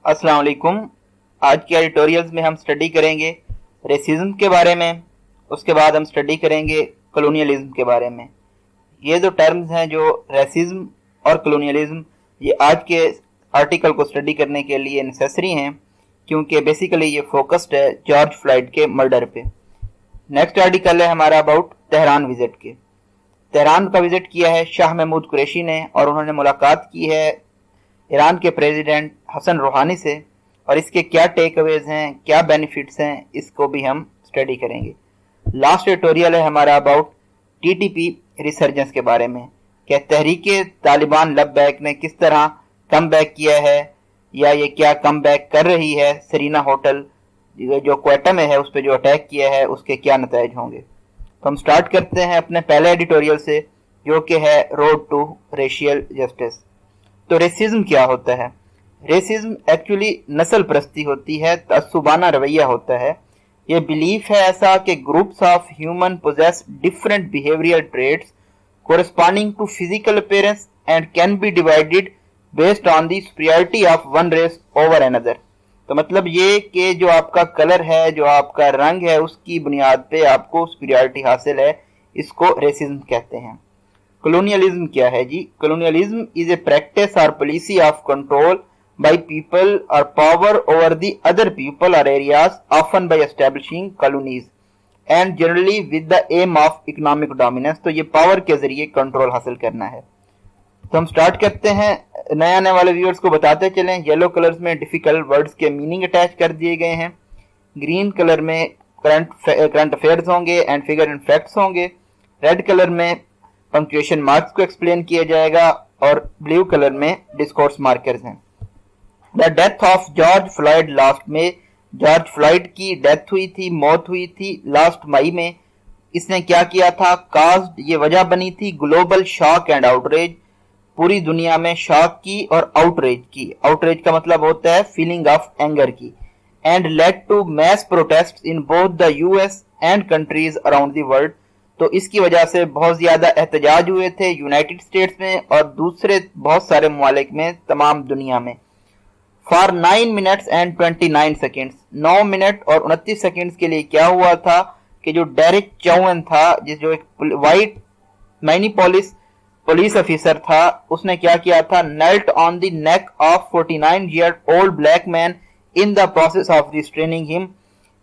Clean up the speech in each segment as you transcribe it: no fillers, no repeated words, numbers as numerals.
अस्सलाम वालेकुम। आज के एडिटोरियल्स में हम स्टडी करेंगे रेसिज्म के बारे में, उसके बाद हम स्टडी करेंगे कॉलोनियलिज्म के बारे में। ये जो टर्म्स हैं, जो रेसिज्म और कॉलोनियलिज्म, ये आज के आर्टिकल को स्टडी करने के लिए नेसेसरी हैं, क्योंकि बेसिकली ये फोकस्ड है जॉर्ज फ्लॉयड के मर्डर पे। नेक्स्ट आर्टिकल है हमारा अबाउट तेहरान विजिट के। तेहरान का विजिट किया है शाह महमूद कुरैशी ने, और उन्होंने मुलाकात की है ईरान के प्रेसिडेंट हसन रूहानी से, और इसके क्या टेक अवेज हैं, क्या बेनिफिट्स हैं, इसको भी हम स्टडी करेंगे। लास्ट ट्यूटोरियल है हमारा अबाउट टीटीपी रिसर्जेंस के बारे में, क्या तहरीक तालिबान लबैक ने किस तरह कम बैक किया है, या ये क्या कम बैक कर रही है। सरीना होटल जो क्वेटा में है उस पर जो अटैक किया है, उसके क्या नतीजे होंगे। तो हम स्टार्ट करते हैं अपने पहले एडिटोरियल से, जो कि है रोड टू रेशियल जस्टिस। तो रेसिज्म क्या होता है? रेसिज्म एक्चुअली नस्ल परस्ती होती है, तअस्सुबाना रवैया होता है। ये बिलीफ है ऐसा कि groups of human possess different behavioral traits corresponding to physical appearance and can be divided based on the superiority of one race over another। तो मतलब ये कि जो आपका कलर है, जो आपका रंग है, उसकी बुनियाद पे आपको सुपीरियरिटी हासिल है, इसको रेसिज्म कहते हैं। कॉलोनियलिज्म क्या है जी? कॉलोनियलिज्म इज ए प्रैक्टिस और policy of control by people or power over the other people or areas, often by establishing colonies and generally with the aim of economic dominance। तो ये power के जरिए control हासिल करना है। तो हम स्टार्ट करते हैं। नए आने वाले व्यूअर्स को बताते चलें, येलो कलर्स में डिफिकल्ट वर्ड्स के मीनिंग अटैच कर दिए गए हैं, ग्रीन कलर में करंट अफेयर्स होंगे एंड फिगर एंड फैक्ट्स होंगे, रेड कलर में पंक्चुएशन मार्क्स को एक्सप्लेन किया जाएगा, और ब्लू कलर में डिस्कोर्स मार्कर्स हैं। The death of George Floyd last में, जॉर्ज फ्लॉयड की डेथ हुई थी, मौत हुई थी लास्ट मई में। इसने क्या किया था? काज्ड, ये वजह बनी थी ग्लोबल शॉक एंड आउटरेज, पूरी दुनिया में शॉक की और आउटरेज की। आउटरेज का मतलब होता है फीलिंग ऑफ एंगर की। And led to mass protest in both the US and countries around the world. तो इसकी वजह से बहुत ज्यादा एहतजाज हुए थे यूनाइटेड स्टेट्स में और दूसरे बहुत सारे ममालिक में, तमाम दुनिया में। For 9 minutes and 29 seconds, 9 minute और 29 सेकेंड्स के लिए क्या हुआ था कि जो डेरिक चाउन था, जो एक वाइट मिनीपोलिस पुलिस ऑफिसर था, उसने क्या किया था? Knelt on the neck of 49 year old black man in the process of restraining him.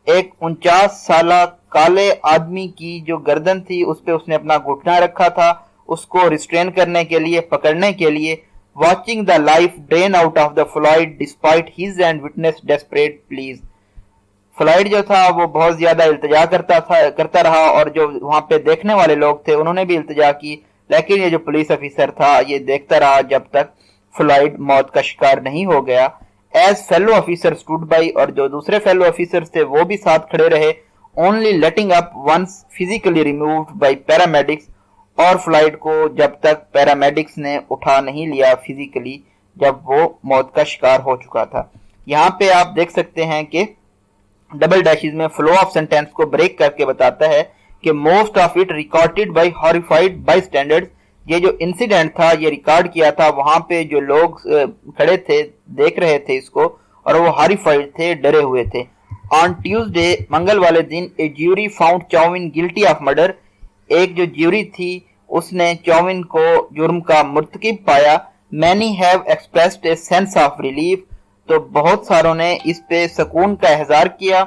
एक 49 साल काले आदमी की जो गर्दन थी, उस पे उसने अपना घुटना रखा था, उसको रिस्ट्रेन करने के लिए, पकड़ने के लिए। Watching the life drain out of the Floyd despite his and witness desperate pleas। Floyd जो था वो बहुत ज्यादा इल्तिजा करता रहा, और जो वहां पे देखने वाले लोग थे उन्होंने भी इल्तिजा की, लेकिन ये जो पुलिस ऑफिसर था ये देखता रहा जब तक फ्लॉयड मौत का शिकार नहीं हो गया। As fellow officer stood by, और जो दूसरे फेलो ऑफिसर्स थे वो भी साथ खड़े रहे। Only letting up once physically removed by paramedics, और फ्लाइट को जब तक पैरामेडिक्स ने उठा नहीं लिया फिजिकली, जब वो मौत का शिकार हो चुका था। यहाँ पे आप देख सकते हैं कि डबल डैशेस में फ्लो ऑफ सेंटेंस को ब्रेक करके बताता है कि most of it recorded by horrified bystanders. ये जो इंसिडेंट था ये रिकॉर्ड किया था, वहां पे जो लोग खड़े थे, देख रहे थे इसको, और वो हॉरिफाइड थे, डरे हुए थे। ऑन ट्यूसडे, मंगल वाले दिन, a jury found Chauvin guilty of murder. एक जो ज्यूरी थी उसने चाउमिन को जुर्म का मुर्तकिब पाया। Many have expressed a sense of relief. तो बहुत सारों ने इस पे सुकून का इजहार किया।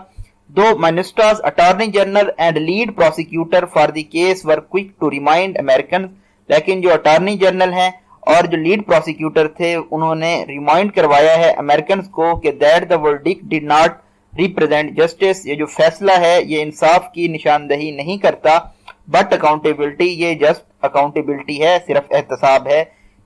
दो ministers, attorney general and lead prosecutor for the case were quick to remind American. लेकिन जो अटॉर्नी जनरल हैं और जो लीड प्रोसिक्यूटर थे, उन्होंने रिमाइंड करवाया है अमेरिकन को कि that the verdict did not represent justice. ये जो फैसला है ये इंसाफ की निशानदही नहीं करता, बट अकाउंटेबिलिटी। ये जस्ट अकाउंटेबिलिटी है, सिर्फ एहतसाब है।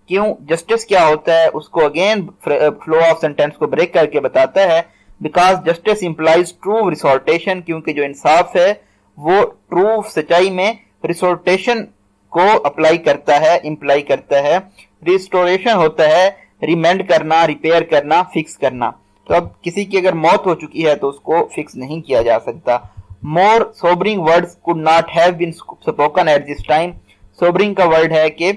क्यों? जस्टिस क्या होता है उसको अगेन फ्लो ऑफ सेंटेंस को ब्रेक करके बताता है। बिकॉज जस्टिस इंप्लाइज ट्रू रिसोर्टेशन, क्योंकि जो इंसाफ है वो ट्रू सच्चाई में रिसोर्टेशन को अप्लाई करता है, इंप्लाई करता है। रिस्टोरेशन होता है रिमेंड करना, रिपेयर करना, फिक्स करना। तो अब किसी की अगर मौत हो चुकी है तो उसको फिक्स नहीं किया जा सकता। More sobering words could not have been spoken at this time. Sobering का वर्ड है कि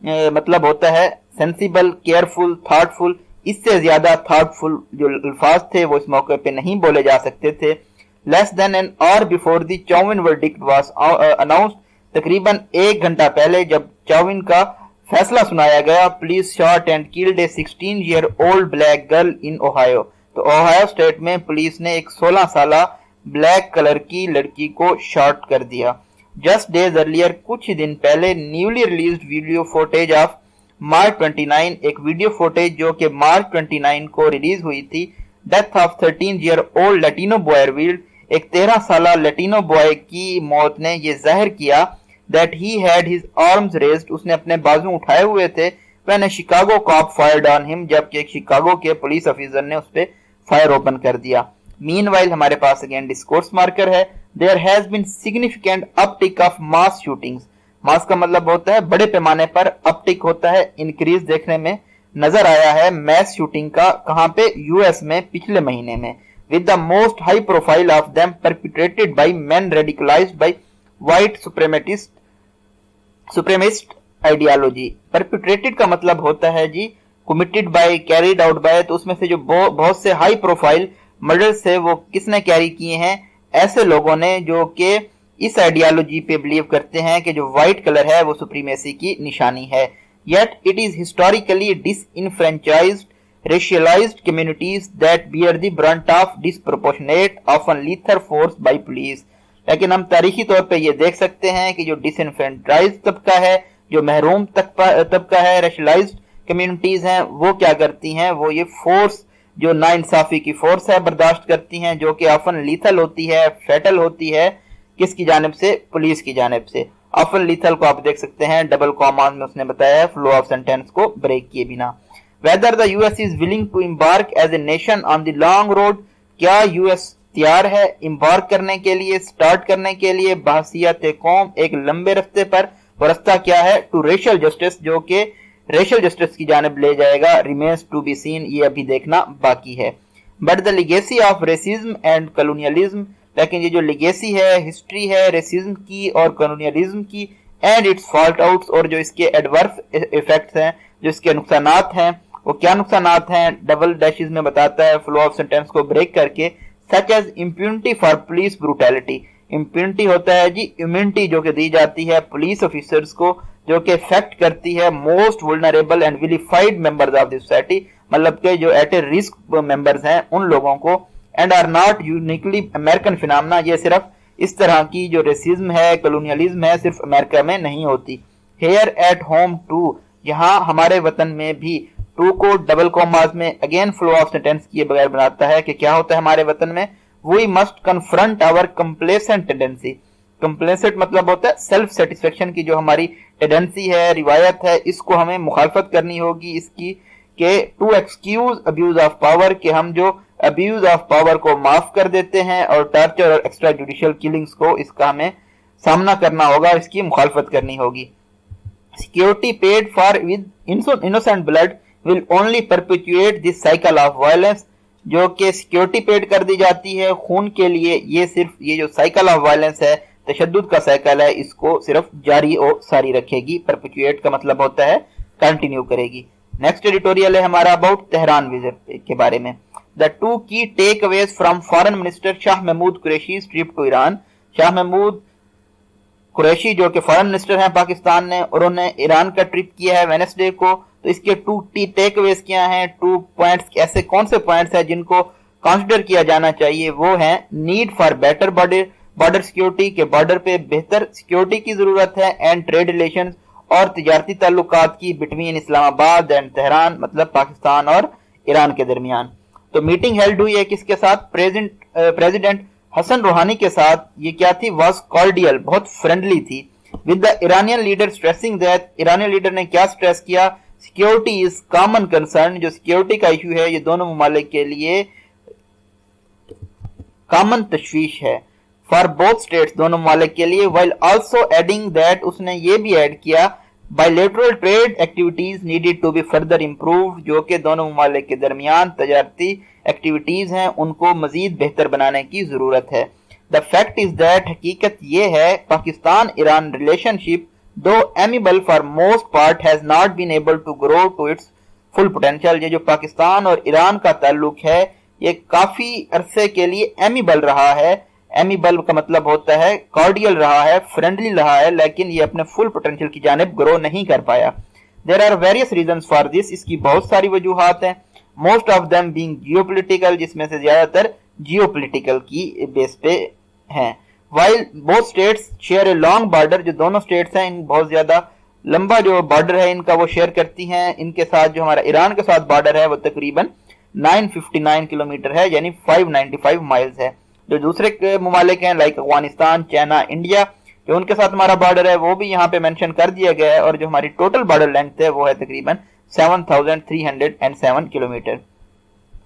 मतलब होता है सेंसिबल, केयरफुल, थॉटफुल। इससे ज्यादा थॉटफुल जो अल्फाज थे वो इस मौके पे नहीं बोले जा सकते थे। Less than an hour before the Chauvin verdict was announced, तकरीबन 1 घंटा पहले जब चाउविन का फैसला सुनाया गया, police shot and killed A 16-year-old black girl in Ohio. तो ओहायो स्टेट में पुलिस ने एक 16 साला ब्लैक कलर की लड़की को शॉट कर दिया। जस्ट डेज अर्लियर, कुछ दिन पहले, newly released video footage of March 29, एक वीडियो फुटेज जो कि मार्च 29 को रिलीज हुई थी, death of 13-year-old Latino boy revealed, एक 13 साला लैटिनो बॉय की मौत ने यह जाहिर किया that he had his arms raised, उसने अपने बाजू उठाए हुए थे, when a Chicago cop fired on him, जबकि एक शिकागो के पुलिस ऑफिसर ने उस पे फायर ओपन कर दिया। मीनवाइल हमारे पास अगेन डिस्कोर्स मार्कर है, there has been significant uptick of mass shootings. Mass का मतलब होता है बड़े पैमाने पर, अपटिक होता है इंक्रीज देखने में नजर आया है मैस शूटिंग का, कहां पे, यूएस में पिछले महीने में, with the most high profile of them perpetrated by men radicalized by white supremacist ideology। perpetrated का मतलब होता है जी committed by, carried out by, तो उसमें से जो बहुत से हाई प्रोफाइल मर्डर्स है वो किसने कैरी किए हैं, ऐसे लोगों ने जो कि इस आइडियोलॉजी पे बिलीव करते हैं कि जो व्हाइट कलर है वो सुप्रीमेसी की निशानी है। yet it is historically disenfranchised racialized communities that bear the brunt of disproportionate often lethal force by police। लेकिन हम तारीखी तौर पे ये देख सकते हैं कि जो डिसइनफ्रेंचाइज तबका है, जो महरूम तबका है, रेशलाइज्ड कम्युनिटीज हैं, वो क्या करती हैं, वो ये फोर्स जो नाइंसाफी की फोर्स है बर्दाश्त करती हैं, जो कि ऑफन लीथल होती है, फेटल होती है, किसकी जानिब से, पुलिस की जानिब से। ऑफन लीथल को आप देख सकते हैं डबल कॉमा में उसने बताया है, फ्लो ऑफ सेंटेंस को ब्रेक किए बिना। Whether the US is willing to embark as a nation on the long road, क्या यूएस तैयार है इम्बार्क करने के लिए, स्टार्ट करने के लिए बहसियत कौम एक लंबे रास्ते पर, वो रास्ता क्या है, टू रेशियल जस्टिस, जो कि रेशियल जस्टिस की जानिब ले जाएगा, रिमेन्स टू बी सीन, ये अभी देखना बाकी है। But the legacy of racism and colonialism, लेकिन ये जो लिगेसी है, हिस्ट्री है रेसिज्म की और कॉलोनियलिज्म की, एंड इट्स फॉल्ट आउट्स, और जो इसके एडवर्स इफेक्ट्स हैं, जो इसके नुकसानात हैं, वो क्या नुकसानात हैं, डबल डैशेस में बताता है फ्लो ऑफ सेंटेंस को ब्रेक करके, such as impunity for police brutality. Impunity होता है जी इम्यूनिटी जो कि दी जाती है पुलिस ऑफिसर्स को, जो कि इफेक्ट करती है most vulnerable and vilified members of the society, मतलब के जो एट ए रिस्क मेंबर्स हैं उन लोगों को, and are not uniquely American phenomena, ये सिर्फ इस तरह की जो रेसिज्म है, कॉलोनियलिज्म है, सिर्फ अमेरिका में नहीं होती। हेयर एट होम टू, यहाँ हमारे वतन में भी, टू को डबल कॉमास में अगेन फ्लो ऑफ सेंटेंस किए बगैर बनाता है कि क्या होता है हमारे वतन में, we must confront our complacent tendency. Complacent मतलब होता है सेल्फ सेटिस्फेक्शन की जो हमारी टेंडेंसी है, रिवायत है, इसको हमें मुखालफत करनी होगी इसकी, के to excuse abuse of power, के हम जो अब्यूज ऑफ पावर को माफ कर देते हैं, और टॉर्चर और एक्स्ट्रा जुडिशियल किलिंग्स को, इसका हमें सामना करना होगा, इसकी मुखालफत करनी होगी। Security paid for with innocent blood will only perpetuate this cycle of violence, जो कि सिक्योरिटी पेड कर दी जाती है खून के लिए, ये सिर्फ ये जो साइकिल ऑफ वायलेंस है, तशद्दुद का साइकिल है, इसको सिर्फ जारी और सारी रखेगी। परपेचुएट का मतलब होता है कंटिन्यू करेगी। नेक्स्ट एडिटोरियल है हमारा अबाउट तेहरान विजिट के बारे में। The two key takeaways from foreign minister Shah Mahmood Qureshi trip to Iran. Shah Mahmood Qureshi जो कि फॉरेन मिनिस्टर हैं पाकिस्तान ने, उन्होंने ईरान का ट्रिप किया है वेडनेसडे को। तो इसके टू टेक अवेज क्या हैं, टू पॉइंट्स, ऐसे कौन से पॉइंट्स हैं जिनको कंसिडर किया जाना चाहिए, वो हैं need for better border security, के बॉर्डर पे बेहतर सिक्योरिटी की जरूरत है, एंड ट्रेड रिलेशंस, और तिजारती ताल्लुकात की बिटवीन इस्लामाबाद एंड तेहरान, मतलब पाकिस्तान और ईरान के दरमियान। तो मीटिंग हेल्ड हुई है किसके साथ, प्रेसिडेंट हसन रूहानी के साथ। ये क्या थी, वाज कॉर्डियल, बहुत फ्रेंडली थी, with the Iranian leader stressing that, Iranian leader ने क्या स्ट्रेस किया, सिक्योरिटी इज कॉमन कंसर्न, जो सिक्योरिटी का इशू है ये दोनों ममालिक के लिए कॉमन तशवीश है, फॉर बोथ स्टेट्स, दोनों ममालिक के लिए, वाइल आल्सो एडिंग दैट, उसने ये भी ऐड किया, bilateral trade activities needed to be further improve, जो कि दोनों ममालिक के दरमियान तजारती एक्टिविटीज हैं उनको मजीद बेहतर बनाने की जरूरत है। द फैक्ट इज दैट, हकीकत ये है, Pakistan Iran relationship though amiable for most part has not been able to grow to its full potential. ये जो पाकिस्तान और ईरान का ताल्लुक है ये काफी अरसे के लिए एमिबल रहा है। एमिबल का मतलब होता है कॉर्डियल रहा है, फ्रेंडली रहा है, लेकिन ये अपने फुल पोटेंशियल की जानिब ग्रो नहीं कर पाया। There are various reasons for this, इसकी बहुत सारी वजूहात हैं। Most of them being geopolitical, जिसमें से ज्यादातर जियोपॉलिटिकल की बेस पे हैं। While both states share a long border, जो दोनों स्टेट्स हैं इन बहुत ज्यादा लंबा जो बॉर्डर है इनका वो शेयर करती हैं। इनके साथ जो हमारा ईरान के साथ बॉर्डर है वो तकरीबन 959 किलोमीटर है, यानी 595 माइल्स है। जो दूसरे मुमालिक हैं लाइक अफगानिस्तान, चाइना, इंडिया, जो उनके साथ हमारा बॉर्डर है वो भी यहाँ पे मेंशन कर दिया गया है, और जो हमारी टोटल बॉर्डर लेंथ है वो है तकरीबन 7307 kilometre.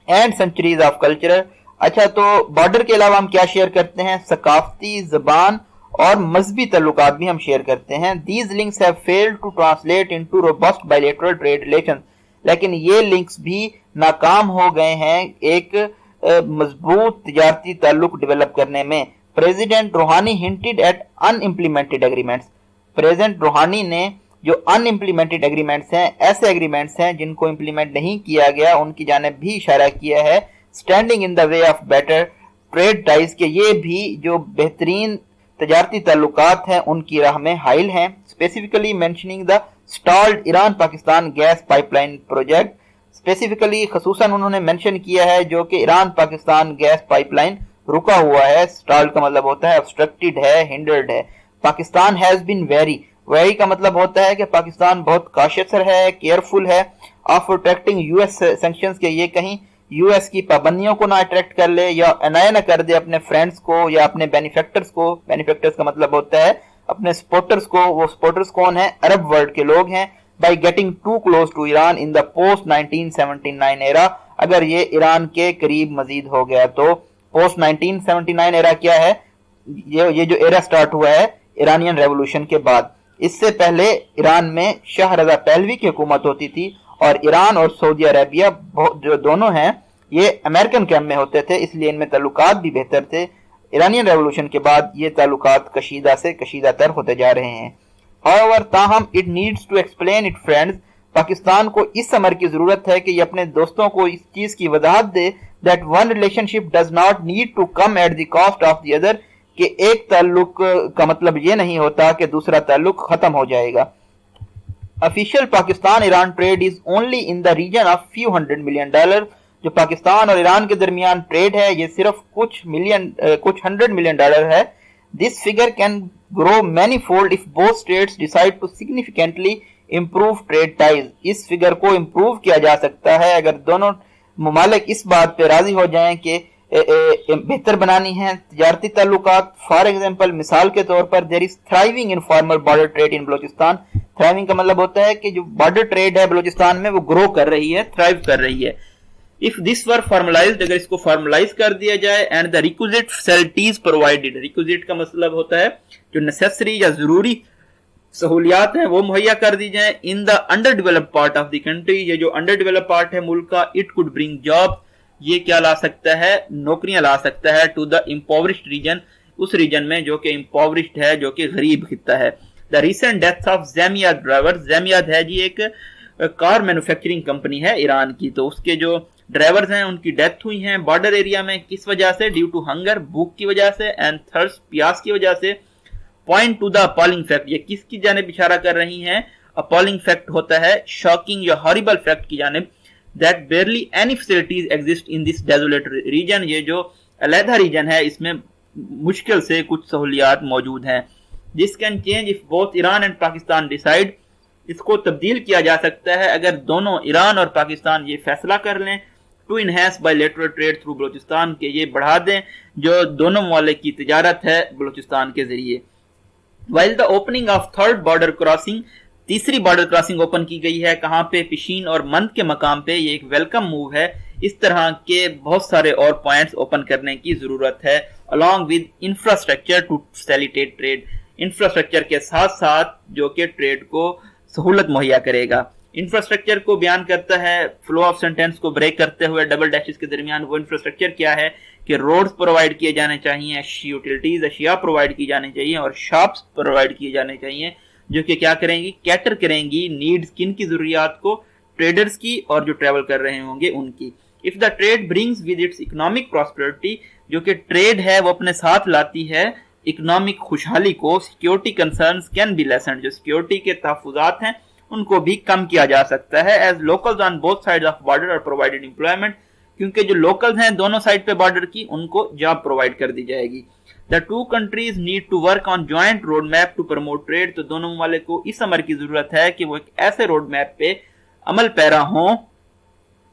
And centuries of culture. अच्छा, तो बॉर्डर के अलावा हम क्या शेयर करते हैं? सकाफती, जबान और मजहबी तल्लुकात भी हम शेयर करते हैं। These links have failed to translate into robust bilateral trade relations, लेकिन ये लिंक्स भी नाकाम हो गए हैं एक मजबूत तिजारती ताल्लुक डेवलप करने में। प्रेसिडेंट रूहानी हिंटेड एट अनइम्प्लीमेंटेड एग्रीमेंट्स। प्रेसिडेंट रूहानी ने जो अनइम्प्लीमेंटेड एग्रीमेंट्स हैं, ऐसे एग्रीमेंट्स हैं जिनको इम्प्लीमेंट नहीं किया गया, उनकी जानिब भी इशारा किया है। Standing in the way of better trade ties, के ये भी जो बेहतरीन तजारती ताल्लुकात हैं उनकी राह में हाइल हैं। Specifically mentioning the stalled Iran Pakistan gas pipeline project. Specifically खसूसन उन्होंने मेंशन किया है जो कि ईरान पाकिस्तान गैस पाइपलाइन रुका हुआ है। स्टॉल्ड का मतलब होता है ऑब्स्ट्रक्टेड है, हिंडर्ड है। पाकिस्तान हैज बीन वेरी का मतलब होता है कि पाकिस्तान बहुत काशियस है, केयरफुल है ऑफ अट्रैक्टिंग यूएस सैंक्शंस, के ये कहीं यूएस की पाबंदियों को ना अट्रैक्ट कर ले या अनाया ना कर दे अपने फ्रेंड्स को या अपने बेनिफैक्टर्स को। बेनिफैक्टर्स का मतलब होता है अपने सपोर्टर्स को। वो सपोर्टर्स कौन है? अरब वर्ल्ड के लोग हैं। By getting too close to Iran in the post 1979 era, अगर ये ईरान के करीब मजीद हो गया तो। पोस्ट 1979 एरा क्या है? ये जो एरा स्टार्ट हुआ है ईरानियन रेवोल्यूशन के बाद। इससे पहले ईरान में शाह रजा पहलवी की हुकूमत होती थी, और ईरान और सऊदी अरेबिया जो दोनों हैं ये अमेरिकन कैंप में होते थे, इसलिए इनमें ताल्लुकात भी बेहतर थे। ईरानियन रेवोल्यूशन के बाद ये ताल्लुकात कशीदा से कशीदा तर होते जा रहे हैं। However, ताहम it needs to explain it friends, Pakistan को इस अमर की जरूरत है कि ये अपने दोस्तों को इस चीज की वजाहत दे that one relationship does not need to come at the cost of the other, कि एक ताल्लुक का मतलब ये नहीं होता कि दूसरा ताल्लुक खत्म हो जाएगा। Official Pakistan Iran trade is only in the region of few $100 million. जो पाकिस्तान और ईरान के दरमियान ट्रेड है ये सिर्फ कुछ $100 मिलियन है। This figure can grow many fold if both states decide to significantly improve trade ties. इस फिगर को इम्प्रूव किया जा सकता है अगर दोनों मुमालिक इस बात पे राजी हो जाएं कि बेहतर बनानी है तिजारती ताल्लुकात। फॉर एग्जाम्पल, मिसाल के तौर पर there is thriving informal border trade in Balochistan. Thriving का मतलब होता है कि जो बॉर्डर ट्रेड है बलोचिस्तान में वो ग्रो कर रही है, थ्राइव कर रही है। इफ दिस वर फॉर्मलाइज्ड, अगर इसको फॉर्मलाइज कर दिया जाए, and the requisite facilities provided. Requisite का मतलब होता है जो नेसेसरी या जरूरी सहूलियात हैं वो मुहैया कर दी जाए in the under developed part of the country. ये जो अंडर डेवलप्ड पार्ट है मुल्क का, इट कुड ब्रिंग जॉब, ये क्या ला सकता है? नौकरियां ला सकता है। टू द इम्पोवरिश्ड रीजन, उस रीजन में जो कि इम्पोवरिश्ड है, जो कि गरीब खित्ता है। The recent death of Zamyad driver, Zamyad है जी एक कार मैन्युफैक्चरिंग कंपनी है ईरान की, तो उसके जो ड्राइवर्स हैं उनकी डेथ हुई है बॉर्डर एरिया में। किस वजह से? ड्यू टू हंगर, भूख की वजह से, एंड थर्स्ट, प्यास की वजह से। Point two the appalling fact, ये किसकी जानिब इशारा कर रही हैं? अपॉलिंग फैक्ट होता है शॉकिंग या हॉरिबल फैक्ट की जानिब, that barely any facilities exist in this desolate region. ये जो अलहदा रीजन है इसमें मुश्किल से कुछ सहूलियात मौजूद हैं। This can change if both Iran and Pakistan decide, इसको तब्दील किया जा सकता है अगर दोनों ईरान और पाकिस्तान ये फैसला कर लें to enhance bilateral trade through Balochistan, के ये बढ़ा दें जो दोनों मुमालिक की तिजारत है बलोचिस्तान के जरिए। While the opening of third border crossing, तीसरी बॉर्डर क्रॉसिंग ओपन की गई है कहां पे? पिशीन और मंद के मकाम पे। ये एक वेलकम मूव है। इस तरह के बहुत सारे और पॉइंट्स ओपन करने की जरूरत है along with infrastructure to facilitate trade. Infrastructure के साथ साथ जो कि ट्रेड को सहूलत मुहैया करेगा। इंफ्रास्ट्रक्चर को बयान करता है फ्लो ऑफ सेंटेंस को ब्रेक करते हुए डबल डैशेस के दरमियान। वो इंफ्रास्ट्रक्चर क्या है कि रोड्स प्रोवाइड किए जाने चाहिए, यूटिलिटीज अशिया प्रोवाइड की जानी चाहिए, और शॉप्स प्रोवाइड किए जाने चाहिए जो कि क्या करेंगी? कैटर करेंगी नीड्स, किन की जरूरियात को? ٹریڈرز کی اور جو ٹریول کر رہے ہوں گے ان کی. If the trade brings with its economic prosperity, جو کہ ٹریڈ ہے وہ اپنے ساتھ لاتی ہے اکنامک خوشحالی کو, security concerns can be lessened, جو سیکیورٹی کے تحفظات ہیں ان کو بھی کم کیا جا سکتا ہے. As locals on both side of border are provided employment, کیونکہ جو لوکلز ہیں دونوں سائڈ پہ بارڈر کی ان کو جاب پرووائڈ کر دی جائے گی. The two countries need to work on joint road map to promote trade, تو دونوں ممالک کو اس امر کی ضرورت ہے کہ وہ ایک ایسے روڈ میپ پہ عمل پیرا ہوں.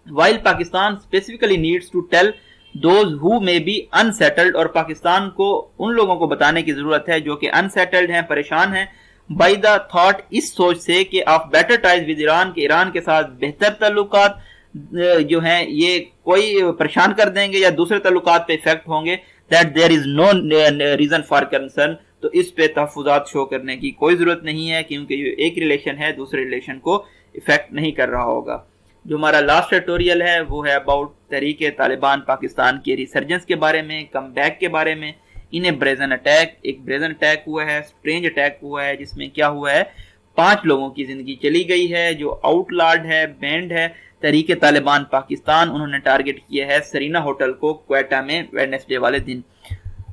While Pakistan specifically needs to tell those who may be unsettled, اور پاکستان کو ان لوگوں کو بتانے کی ضرورت ہے جو کہ unsettled ہیں, پریشان ہیں, by the thought, اس سوچ سے کہ of better ties with Iran, کہ ایران کے ساتھ بہتر تعلقات جو ہیں یہ کوئی پریشان کر دیں گے یا دوسرے تعلقات پہ افیکٹ ہوں گے, that there is no reason for concern, تو اس پہ تحفظات شو کرنے کی کوئی ضرورت نہیں ہے کیونکہ یہ ایک ریلیشن ہے دوسرے ریلیشن کو افیکٹ نہیں کر رہا ہوگا. جو ہمارا لاسٹ ایڈیٹوریل ہے وہ ہے اباؤٹ تحریک طالبان پاکستان کے ریسرجنس کے بارے میں, کم بیک کے بارے میں. انہیں بریزن اٹیک, ایک بریزن اٹیک ہوا ہے, سٹرینج اٹیک ہوا ہے, جس میں کیا ہوا ہے 5 لوگوں کی زندگی چلی گئی ہے. جو آؤٹ لارڈ ہے, بینڈ ہے تحریک طالبان پاکستان, انہوں نے ٹارگٹ کیا ہے سرینا ہوٹل کو کوئٹہ میں ویڈنسڈے والے دن.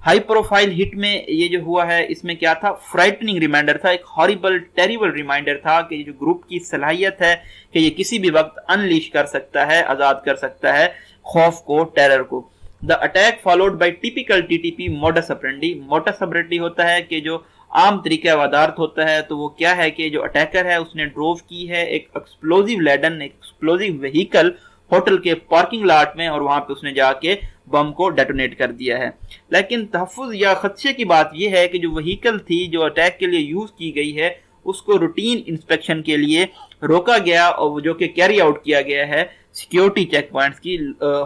ہائی پروفائل ہٹ میں یہ جو ہوا ہے اس میں کیا تھا, فرائٹننگ ریمائنڈر تھا, ایک ہاریبل ٹیریبل ریمائنڈر تھا کہ جو گروپ کی صلاحیت ہے کہ یہ کسی بھی وقت انلیش کر سکتا ہے, آزاد کر سکتا ہے خوف کو, ٹیرر کو. The attack followed by typical T T P modus operandi. Modus operandi ہوتا ہے کہ جو عام طریقہ وادارت ہوتا ہے, تو وہ کیا ہے کہ جو اٹیکر ہے اس نے ڈروو کی ہے ایک ایکسپلوزیو لیڈن, ایک ایکسپلوزیو وہیکل ہوٹل کے پارکنگ لاٹ میں, اور وہاں پہ اس نے جا کے بم کو ڈیٹونیٹ کر دیا ہے. لیکن تحفظ یا خدشے کی بات یہ ہے کہ جو وہیکل تھی جو اٹیک کے لیے یوز کی گئی ہے اس کو روٹین انسپیکشن کے لیے روکا گیا, اور جو کہ کیری آؤٹ کیا گیا ہے سیکیورٹی چیک پوائنٹس کی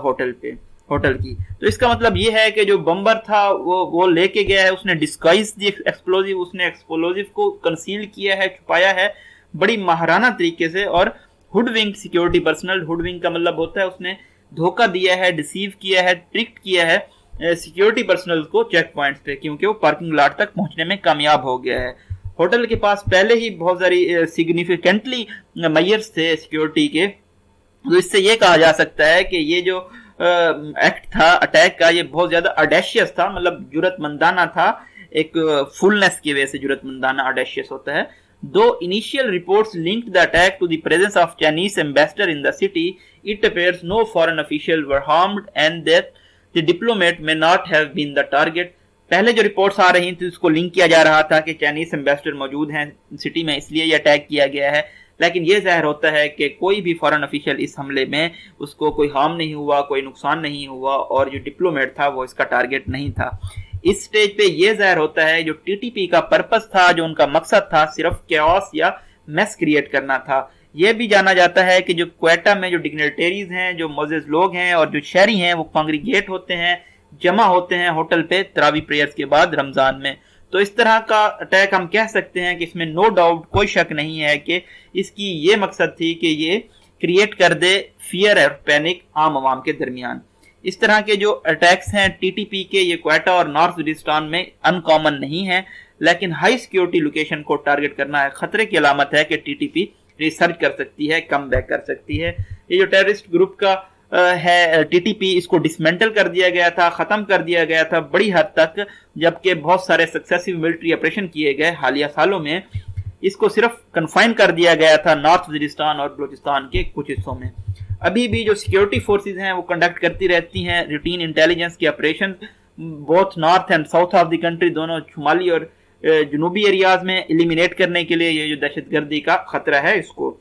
ہوٹل کی. تو اس کا مطلب یہ ہے کہ جو بمبر تھا وہ لے کے گیا ہے, اس نے ڈسکائز دی ایکسپلوزیو, اس نے ایکسپلوزیو کو کنسیل کیا ہے, چھپایا ہے بڑی ماہرانہ طریقے سے. اور hoodwink security personnel, hoodwink کا مطلب ہوتا ہے اس نے دھوکہ دیا ہے, ڈیسیو کیا ہے, ٹرکٹ کیا ہے سیکیورٹی پرسنل کو چیک پوائنٹس پہ, کیونکہ وہ پارکنگ لاٹ تک پہنچنے میں کامیاب ہو گیا ہے. ہوٹل کے پاس پہلے ہی بہت ساری سگنیفیکنٹلی میئرز تھے سیکیورٹی کے, تو اس سے یہ کہا جا سکتا ہے کہ یہ جو ایکٹ تھا اٹیک کا یہ بہت زیادہ اڈیشیس تھا, مطلب جرت مندانہ تھا, ایک فلنس کی وجہ سے جرت مندانہ اڈیشیس ہوتا ہے. Though initial reports linked the attack to the presence of Chinese ambassador in the city, it appears no foreign officials were harmed and that the diplomat may not have been the target. پہلے جو reports آ رہی تھیں اس کو link کیا جا رہا تھا کہ چائنیز امبیسڈر موجود ہیں سٹی میں, اس لیے یہ اٹیک کیا گیا ہے, لیکن یہ ظاہر ہوتا ہے کہ کوئی بھی فارن افیشل اس حملے میں اس کو کوئی ہارم نہیں ہوا, کوئی نقصان نہیں ہوا, اور جو ڈپلومیٹ تھا وہ اس کا ٹارگٹ نہیں تھا. اس سٹیج پہ یہ ظاہر ہوتا ہے جو ٹی ٹی پی کا پرپس تھا, جو ان کا مقصد تھا, صرف کیوس یا میس کریٹ کرنا تھا. یہ بھی جانا جاتا ہے کہ جو کوئٹہ میں جو ڈگنیٹریز ہیں, جو معزز لوگ ہیں اور جو شہری ہیں وہ کانگریگیٹ ہوتے ہیں, جمع ہوتے ہیں ہوٹل پہ تراویح پریئرز کے بعد رمضان میں. تو اس طرح کا اٹیک ہم کہہ سکتے ہیں کہ اس میں نو ڈاؤٹ کوئی شک نہیں ہے کہ اس کی یہ مقصد تھی کہ یہ کریٹ کر دے فیئر اور پینک عام عوام کے درمیان. اس طرح کے جو اٹیکس ہیں ٹی ٹی پی کے یہ کوئٹہ اور نارتھ وزیرستان میں ان کامن نہیں ہیں, لیکن ہائی سیکیورٹی لوکیشن کو ٹارگٹ کرنا ہے خطرے کی علامت ہے کہ ٹی ٹی پی ریسرچ کر سکتی ہے, کم بیک کر سکتی ہے. یہ جو ٹیررسٹ گروپ کا ہے ٹی ٹی پی, اس کو ڈسمینٹل کر دیا گیا تھا, ختم کر دیا گیا تھا بڑی حد تک, جبکہ بہت سارے سکسیسو ملٹری آپریشن کیے گئے حالیہ سالوں میں. اس کو صرف کنفائن کر دیا گیا تھا نارتھ وزیرستان اور بلوچستان کے کچھ حصوں میں. ابھی بھی جو سیکیورٹی فورسز ہیں وہ کنڈکٹ کرتی رہتی ہیں روٹین انٹیلیجنس کے operation both north and south of the country, دونوں شمالی اور جنوبی ایریاز میں ایلیمینیٹ کرنے کے لیے یہ جو دہشت گردی کا خطرہ ہے اس کو.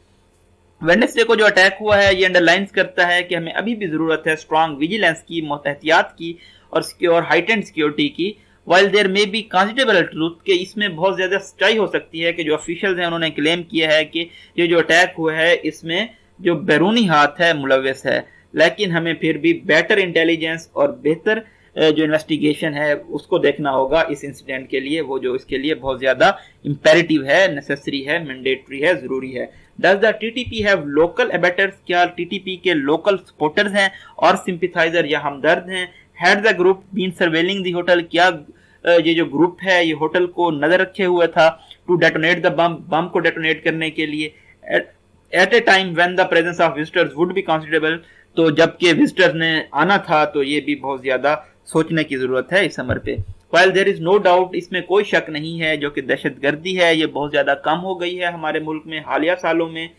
ویڈنسڈے کو جو اٹیک ہوا ہے یہ انڈرلائنز کرتا ہے کہ ہمیں ابھی بھی ضرورت ہے اسٹرانگ ویجیلنس کی, احتیاط کی اور ہائٹنڈ سیکیورٹی کی. while there may be considerable truth کہ اس میں بہت زیادہ سچائی ہو سکتی ہے کہ جو آفیشلز ہیں انہوں نے کلیم کیا ہے کہ یہ جو اٹیک ہوا ہے اس میں جو بیرونی ہاتھ ہے ملوث ہے, لیکن ہمیں پھر بھی بیٹر انٹیلیجنس اور بہتر جو انویسٹیگیشن ہے اس کو دیکھنا ہوگا اس انسیڈنٹ کے لیے, وہ جو اس کے لیے بہت زیادہ امپیریٹیو ہے, نیسیسری ہے, مینڈیٹری ہے, ضروری ہے. Does the TTP have local abettors? کیا ٹی ٹی پی کے لوکل سپورٹرز ہیں اور سمپیتھائزر یا ہمدرد ہیں؟ Had the group been surveilling the hotel? کیا یہ جو گروپ ہے یہ ہوٹل کو نظر رکھے ہوئے تھا ٹو ڈیٹونیٹ دا بم کو ڈیٹونیٹ کرنے کے لیے. At a time when the presence of visitors would be considerable, तो जबकि विजिटर्स ने आना था तो ये भी बहुत ज्यादा सोचने की जरूरत है इस समर पे। While there is no doubt, इसमें कोई शक नहीं है जो कि दहशतगर्दी है ये बहुत ज्यादा कम हो गई है हमारे मुल्क में हालिया सालों में।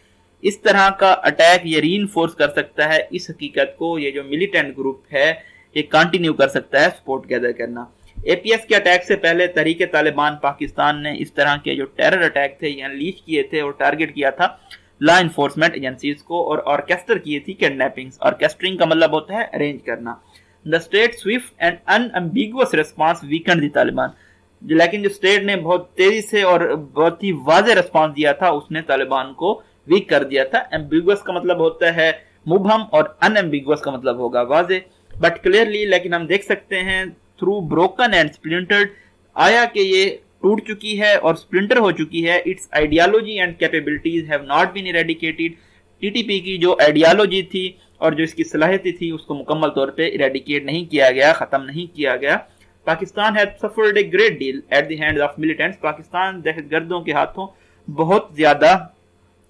इस तरह का अटैक ये रीइंफोर्स कर सकता है इस हकीकत को, ये जो मिलिटेंट ग्रुप है ये कंटिन्यू कर सकता है सपोर्ट गैदर करना। एपीएस के अटैक से पहले तहरीक तालिबान पाकिस्तान ने इस तरह के जो टेरर अटैक थे ये अनलीश किए थे और टारगेट किया था लॉ इन्फोर्समेंट एजेंसीज को, और ऑर्केस्टर किए थी किडनैपिंग्स। ऑर्केस्ट्रिंग का मतलब होता है अरेंज करना। The state Swift and unambiguous response Weeknd the Taliban, लेकिन जो स्टेट ने बहुत तेजी से और बहुत ही वाज़ेह रिस्पांस दिया था उसने तालिबान को वीक कर दिया था। एम्बिगुअस का मतलब होता है मुबहम और अनएम्बिगुअस का मतलब होगा वाज़ेह बट क्लियरली। लेकिन हम देख सकते हैं थ्रू ब्रोकन एंड स्प्लिंटर्ड, आया कि ये टूट चुकी है और स्प्लिंटर हो चुकी है। Its ideology and capabilities have not been eradicated. TTP की जो आइडियोलॉजी थी और जो इसकी सलाहियत थी उसको मुकम्मल तौर पे इरेडिकेट नहीं किया गया, खत्म नहीं किया गया। Pakistan has suffered a great deal at the hands of militants, Pakistan दहशतगर्दों के हाथों बहुत ज्यादा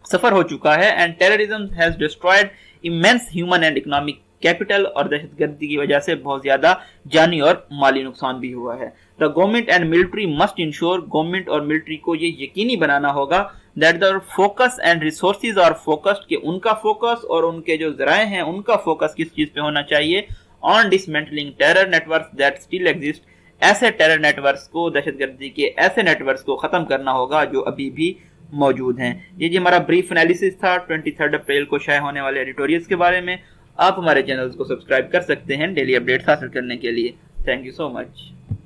सफर हो चुका है। And terrorism has destroyed immense human and economic capital, और दहशतगर्दी की वजह से बहुत ज्यादा जानी और माली नुकसान भी हुआ है। The government and military must ensure, government और मिलिट्री को ये यकीनी बनाना होगा that the focus and resources are focused, कि उनका फोकस और उनके जो जराए हैं उनका फोकस किस चीज पे होना चाहिए, on dismantling terror networks that still exist. ऐसे टेरर नेटवर्क्स को, दहशतगर्दी के ऐसे नेटवर्क्स को खत्म करना होगा जो अभी भी मौजूद हैं। ये जी हमारा ब्रीफ एनालिसिस था 23 अप्रैल को शाये होने वाले एडिटोरियल्स के बारे में। आप हमारे चैनल्स को सब्सक्राइब कर सकते हैं डेली अपडेट्स हासिल करने के लिए। Thank you so much.